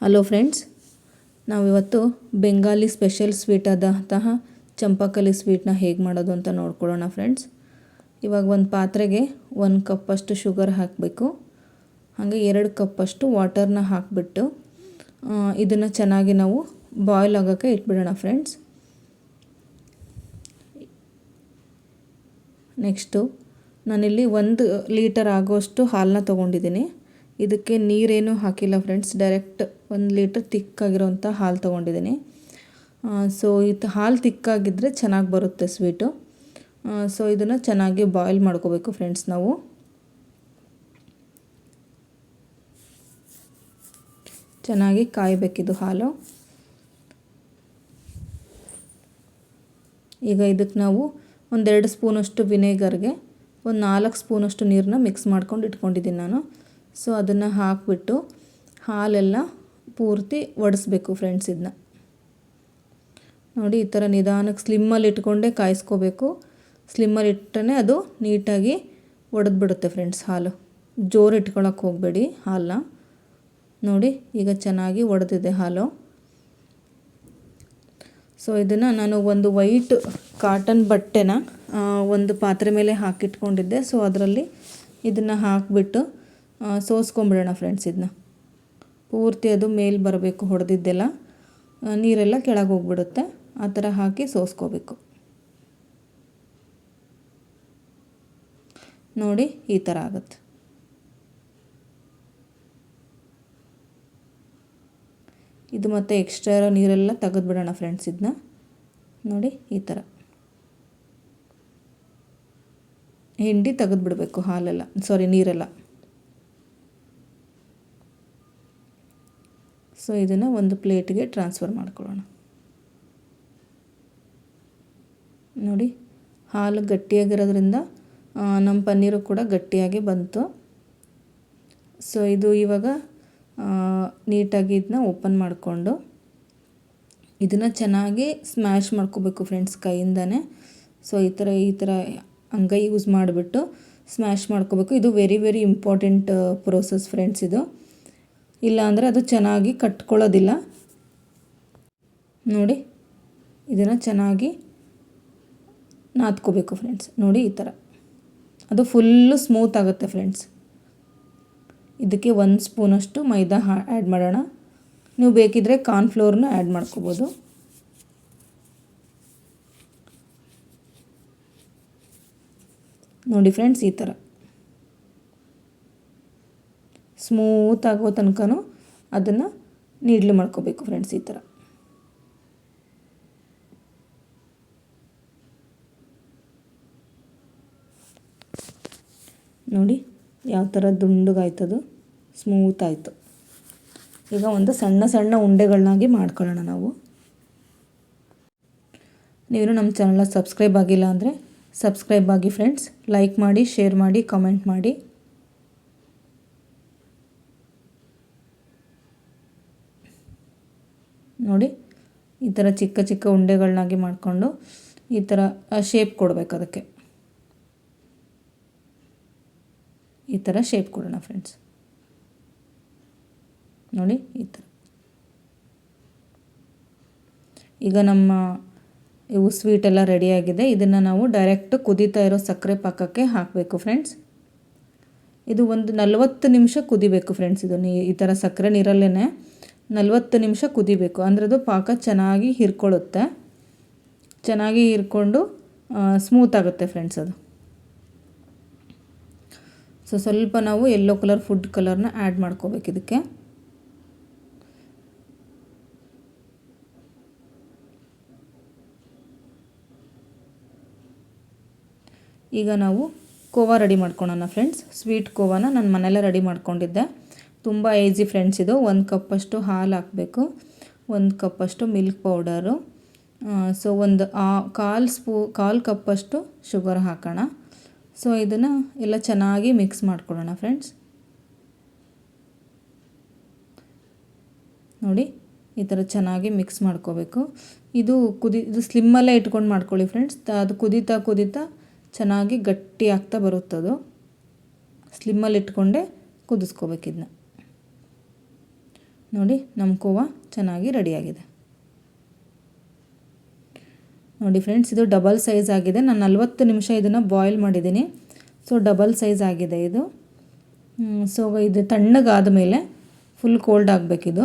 Hello friends, ನಾವಿವತ್ತು Bengali special sweet ಆದಂತಹ ಚಂಪಾಕಲಿ ಸ್ವೀಟ್ನ ಹೇಗೆ ಮಾಡೋದು ಅಂತ ನೋಡ್ಕೊಳ್ಳೋಣ ಫ್ರೆಂಡ್ಸ್. ಇವಾಗ ಒಂದು ಪಾತ್ರೆಗೆ 1 ಕಪ್ಪಷ್ಟು ಶುಗರ್ ಹಾಕಬೇಕು. ಹಾಗೆ 2 ಕಪ್ಪಷ್ಟು ವಾಟರ್ನ ಹಾಕಿಬಿಟ್ಟು ಇದನ್ನು ಚೆನ್ನಾಗಿ ನಾವು ಬಾಯ್ಲ್ ಆಗೋಕ್ಕೆ ಇಟ್ಬಿಡೋಣ ಫ್ರೆಂಡ್ಸ್. ನೆಕ್ಸ್ಟು ನಾನಿಲ್ಲಿ 1 ಲೀಟರ್ ಆಗೋಷ್ಟು ಹಾಲನ್ನ ತೊಗೊಂಡಿದ್ದೀನಿ. ಇದಕ್ಕೆ ನೀರೇನು ಹಾಕಿಲ್ಲ ಫ್ರೆಂಡ್ಸ್, ಡೈರೆಕ್ಟ್ 1 ಲೀಟರ್ ತಿಕ್ಕಾಗಿರೋಂಥ ಹಾಲು ತೊಗೊಂಡಿದ್ದೀನಿ. ಸೊ ಇದು ಹಾಲು ತಿಕ್ಕಾಗಿದ್ದರೆ ಚೆನ್ನಾಗಿ ಬರುತ್ತೆ ಸ್ವೀಟು. ಸೊ ಇದನ್ನು ಚೆನ್ನಾಗಿ ಬಾಯ್ಲ್ ಮಾಡ್ಕೋಬೇಕು ಫ್ರೆಂಡ್ಸ್. ನಾವು ಚೆನ್ನಾಗಿ ಕಾಯಬೇಕಿದು ಹಾಲು. ಈಗ ಇದಕ್ಕೆ ನಾವು 1-2 ಸ್ಪೂನಷ್ಟು ವಿನೆಗರ್ಗೆ 4 ಸ್ಪೂನಷ್ಟು ನೀರನ್ನ ಮಿಕ್ಸ್ ಮಾಡ್ಕೊಂಡು ಇಟ್ಕೊಂಡಿದ್ದೀನಿ ನಾನು. ಸೊ ಅದನ್ನು ಹಾಕಿಬಿಟ್ಟು ಹಾಲೆಲ್ಲ ಪೂರ್ತಿ ಒಡಿಸ್ಬೇಕು ಫ್ರೆಂಡ್ಸ್. ಇದನ್ನ ನೋಡಿ, ಈ ಥರ ನಿಧಾನಕ್ಕೆ ಸ್ಲಿಮ್ಮಲ್ಲಿ ಇಟ್ಕೊಂಡೇ ಕಾಯಿಸ್ಕೋಬೇಕು. ಸ್ಲಿಮ್ಮಲ್ಲಿ ಇಟ್ಟರೆ ಅದು ನೀಟಾಗಿ ಒಡೆದ್ಬಿಡುತ್ತೆ ಫ್ರೆಂಡ್ಸ್ ಹಾಲು. ಜೋರು ಇಟ್ಕೊಳ್ಳೋಕೆ ಹೋಗಬೇಡಿ ಹಾಲನ್ನ. ನೋಡಿ, ಈಗ ಚೆನ್ನಾಗಿ ಒಡೆದಿದೆ ಹಾಲು. ಸೊ ಇದನ್ನು ನಾನು ಒಂದು ವೈಟ್ ಕಾಟನ್ ಬಟ್ಟೆನ ಒಂದು ಪಾತ್ರೆ ಮೇಲೆ ಹಾಕಿಟ್ಕೊಂಡಿದ್ದೆ. ಸೊ ಅದರಲ್ಲಿ ಇದನ್ನು ಹಾಕಿಬಿಟ್ಟು ಸೋಸ್ಕೊಂಬಿಡೋಣ ಫ್ರೆಂಡ್ಸ್. ಇದನ್ನ ಪೂರ್ತಿ ಅದು ಮೇಲೆ ಬರಬೇಕು, ಹೊಡೆದಿದ್ದೆಲ್ಲ ನೀರೆಲ್ಲ ಕೆಳಗೆ ಹೋಗ್ಬಿಡುತ್ತೆ. ಆ ಥರ ಹಾಕಿ ಸೋಸ್ಕೋಬೇಕು. ನೋಡಿ, ಈ ಥರ ಆಗುತ್ತೆ. ಇದು ಮತ್ತು ಎಕ್ಸ್ಟ್ರಾ ಇರೋ ನೀರೆಲ್ಲ ತೆಗೆದುಬಿಡೋಣ ಫ್ರೆಂಡ್ಸ್. ಇದನ್ನ ನೋಡಿ, ಈ ಥರ ಹಿಂಡಿ ತೆಗೆದುಬಿಡಬೇಕು ಹಾಲೆಲ್ಲ, ನೀರೆಲ್ಲ. ಸೊ ಇದನ್ನು ಒಂದು ಪ್ಲೇಟ್ಗೆ ಟ್ರಾನ್ಸ್ಫರ್ ಮಾಡ್ಕೊಳ್ಳೋಣ. ನೋಡಿ, ಹಾಲು ಗಟ್ಟಿಯಾಗಿರೋದ್ರಿಂದ ನಮ್ಮ ಪನ್ನೀರು ಕೂಡ ಗಟ್ಟಿಯಾಗಿ ಬಂತು. ಸೊ ಇದು ಇವಾಗ ನೀಟಾಗಿ ಇದನ್ನ ಓಪನ್ ಮಾಡಿಕೊಂಡು ಇದನ್ನು ಚೆನ್ನಾಗಿ ಸ್ಮ್ಯಾಶ್ ಮಾಡ್ಕೋಬೇಕು ಫ್ರೆಂಡ್ಸ್, ಕೈಯಿಂದನೇ. ಸೊ ಈ ಥರ ಅಂಗೈ ಯೂಸ್ ಮಾಡಿಬಿಟ್ಟು ಸ್ಮ್ಯಾಶ್ ಮಾಡ್ಕೋಬೇಕು. ಇದು very very important process friends. ಇದು ಇಲ್ಲ ಅಂದರೆ ಅದು ಚೆನ್ನಾಗಿ ಕಟ್ಕೊಳ್ಳೋದಿಲ್ಲ. ನೋಡಿ, ಇದನ್ನು ಚೆನ್ನಾಗಿ ನಾದ್ಕೋಬೇಕು ಫ್ರೆಂಡ್ಸ್. ನೋಡಿ, ಈ ಥರ ಅದು ಫುಲ್ಲು ಸ್ಮೂತ್ ಆಗುತ್ತೆ ಫ್ರೆಂಡ್ಸ್. ಇದಕ್ಕೆ 1 ಸ್ಪೂನಷ್ಟು ಮೈದಾ ಆ್ಯಡ್ ಮಾಡೋಣ. ನೀವು ಬೇಕಿದ್ದರೆ ಕಾರ್ನ್ಫ್ಲೋರ್ನ ಆ್ಯಡ್ ಮಾಡ್ಕೋಬೋದು. ನೋಡಿ ಫ್ರೆಂಡ್ಸ್, ಈ ಥರ ಸ್ಮೂತ್ ಆಗೋ ತನಕನೂ ಅದನ್ನು ನೀಡ್ಲು ಮಾಡ್ಕೋಬೇಕು ಫ್ರೆಂಡ್ಸ್. ಈ ಥರ ನೋಡಿ ಯಾವ ಥರ ದುಂಡಗಾಯ್ತದು, ಸ್ಮೂತ್ ಆಯಿತು. ಈಗ ಒಂದು ಸಣ್ಣ ಸಣ್ಣ ಉಂಡೆಗಳನ್ನಾಗಿ ಮಾಡ್ಕೊಳ್ಳೋಣ ನಾವು. ನೀವು ನಮ್ಮ ಚಾನಲ್ನ ಸಬ್ಸ್ಕ್ರೈಬ್ ಆಗಿಲ್ಲ ಅಂದರೆ ಸಬ್ಸ್ಕ್ರೈಬ್ ಆಗಿ ಫ್ರೆಂಡ್ಸ್. ಲೈಕ್ ಮಾಡಿ, ಶೇರ್ ಮಾಡಿ, ಕಾಮೆಂಟ್ ಮಾಡಿ. ನೋಡಿ, ಈ ಥರ ಚಿಕ್ಕ ಚಿಕ್ಕ ಉಂಡೆಗಳನ್ನಾಗಿ ಮಾಡಿಕೊಂಡು ಈ ಥರ ಶೇಪ್ ಕೊಡಬೇಕು. ಅದಕ್ಕೆ ಈ ಥರ ಶೇಪ್ ಕೊಡೋಣ ಫ್ರೆಂಡ್ಸ್. ನೋಡಿ, ಈ ಥರ. ಈಗ ನಮ್ಮ ಇವು ಸ್ವೀಟೆಲ್ಲ ರೆಡಿಯಾಗಿದೆ. ಇದನ್ನು ನಾವು ಡೈರೆಕ್ಟ್ ಕುದೀತಾ ಇರೋ ಸಕ್ಕರೆ ಪಾಕಕ್ಕೆ ಹಾಕಬೇಕು ಫ್ರೆಂಡ್ಸ್. ಇದು ಒಂದು 40 ನಿಮಿಷ ಕುದಿಬೇಕು ಫ್ರೆಂಡ್ಸ್. ಇದು ಈ ಥರ ಸಕ್ಕರೆ ನೀರಲ್ಲೇ 40 ನಿಮಿಷ ಕುದಿಬೇಕು. ಅಂದರೆ ಅದು ಪಾಕ ಚೆನ್ನಾಗಿ ಹಿರ್ಕೊಳ್ಳುತ್ತೆ. ಚೆನ್ನಾಗಿ ಹಿರ್ಕೊಂಡು ಸ್ಮೂತ್ ಆಗುತ್ತೆ ಫ್ರೆಂಡ್ಸ್ ಅದು. ಸೊ ಸ್ವಲ್ಪ ನಾವು ಯೆಲ್ಲೋ ಕಲರ್ ಫುಡ್ ಕಲರ್ನ ಆ್ಯಡ್ ಮಾಡ್ಕೋಬೇಕು ಇದಕ್ಕೆ. ಈಗ ನಾವು ಕೋವಾ ರೆಡಿ ಮಾಡ್ಕೊಳ್ಳೋಣ ಫ್ರೆಂಡ್ಸ್. ಸ್ವೀಟ್ ಕೋವಾನ ನಾನು ಮನೆಯಲ್ಲೇ ರೆಡಿ ಮಾಡ್ಕೊಂಡಿದ್ದೆ. ತುಂಬ ಈಸಿ ಫ್ರೆಂಡ್ಸ್. ಇದು 1 ಕಪ್ಪಷ್ಟು ಹಾಲು ಹಾಕಬೇಕು, 1 ಕಪ್ಪಷ್ಟು ಮಿಲ್ಕ್ ಪೌಡರು, ಸೊ ಒಂದು ಕಾಲು ಕಪ್ಪಷ್ಟು ಶುಗರ್ ಹಾಕೋಣ. ಸೊ ಇದನ್ನು ಎಲ್ಲ ಚೆನ್ನಾಗಿ ಮಿಕ್ಸ್ ಮಾಡ್ಕೊಳ್ಳೋಣ ಫ್ರೆಂಡ್ಸ್. ನೋಡಿ, ಈ ಥರ ಚೆನ್ನಾಗಿ ಮಿಕ್ಸ್ ಮಾಡ್ಕೋಬೇಕು. ಇದು ಸ್ಲಿಮ್ಮಲ್ಲೇ ಇಟ್ಕೊಂಡು ಮಾಡ್ಕೊಳ್ಳಿ ಫ್ರೆಂಡ್ಸ್. ಅದು ಕುದೀತಾ ಚೆನ್ನಾಗಿ ಗಟ್ಟಿ ಆಗ್ತಾ ಬರುತ್ತದು. ಸ್ಲಿಮ್ಮಲ್ಲಿ ಇಟ್ಕೊಂಡೇ ಕುದಿಸ್ಕೋಬೇಕು ಇದನ್ನ. ನೋಡಿ ನಮ್ಮ ಕೋವಾ ಚೆನ್ನಾಗಿ ರೆಡಿಯಾಗಿದೆ. ನೋಡಿ ಫ್ರೆಂಡ್ಸ್, ಇದು ಡಬಲ್ ಸೈಜ್ ಆಗಿದೆ. ನಾನು 40 ನಿಮಿಷ ಇದನ್ನು ಬಾಯ್ಲ್ ಮಾಡಿದ್ದೀನಿ. ಸೊ ಡಬಲ್ ಸೈಜ್ ಆಗಿದೆ ಇದು. ಸೊ ಇದು ತಣ್ಣಗಾದ ಮೇಲೆ, ಫುಲ್ ಕೋಲ್ಡ್ ಆಗಬೇಕಿದು.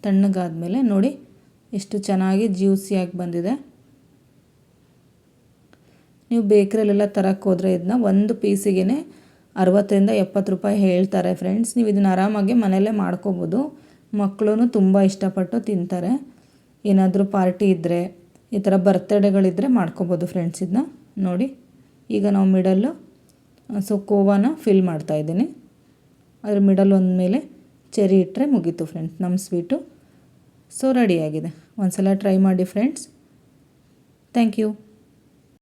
ತಣ್ಣಗಾದಮೇಲೆ ನೋಡಿ ಎಷ್ಟು ಚೆನ್ನಾಗಿ ಜ್ಯೂಸಿಯಾಗಿ ಬಂದಿದೆ. ನೀವು ಬೇಕ್ರಿಯಲ್ಲೆಲ್ಲ ತರಕ್ಕೆ ಹೋದರೆ ಇದನ್ನ ಒಂದು ಪೀಸಿಗೆ 60ರಿಂದ 70 ರೂಪಾಯಿ ಹೇಳ್ತಾರೆ ಫ್ರೆಂಡ್ಸ್. ನೀವು ಇದನ್ನು ಆರಾಮಾಗಿ ಮನೆಯಲ್ಲೇ ಮಾಡ್ಕೋಬೋದು. ಮಕ್ಕಳು ತುಂಬ ಇಷ್ಟಪಟ್ಟು ತಿಂತಾರೆ. ಏನಾದರೂ ಪಾರ್ಟಿ ಇದ್ದರೆ, ಈ ಥರ ಬರ್ತ್ಡೇಗಳಿದ್ದರೆ ಮಾಡ್ಕೋಬೋದು ಫ್ರೆಂಡ್ಸ್ ಇದನ್ನ. ನೋಡಿ ಈಗ ನಾವು ಮಿಡಲ್ಲು ಸೊ ಕೋವಾನ ಫಿಲ್ ಮಾಡ್ತಾಯಿದ್ದೀನಿ. ಅದ್ರ ಮಿಡಲ್ ಒಂದು ಮೇಲೆ ಚೆರಿ ಇಟ್ಟರೆ ಮುಗೀತು ಫ್ರೆಂಡ್ಸ್ ನಮ್ಮ ಸ್ವೀಟು. ಸೊ ರೆಡಿಯಾಗಿದೆ. ಒಂದು ಸಲ ಟ್ರೈ ಮಾಡಿ ಫ್ರೆಂಡ್ಸ್. Thank you.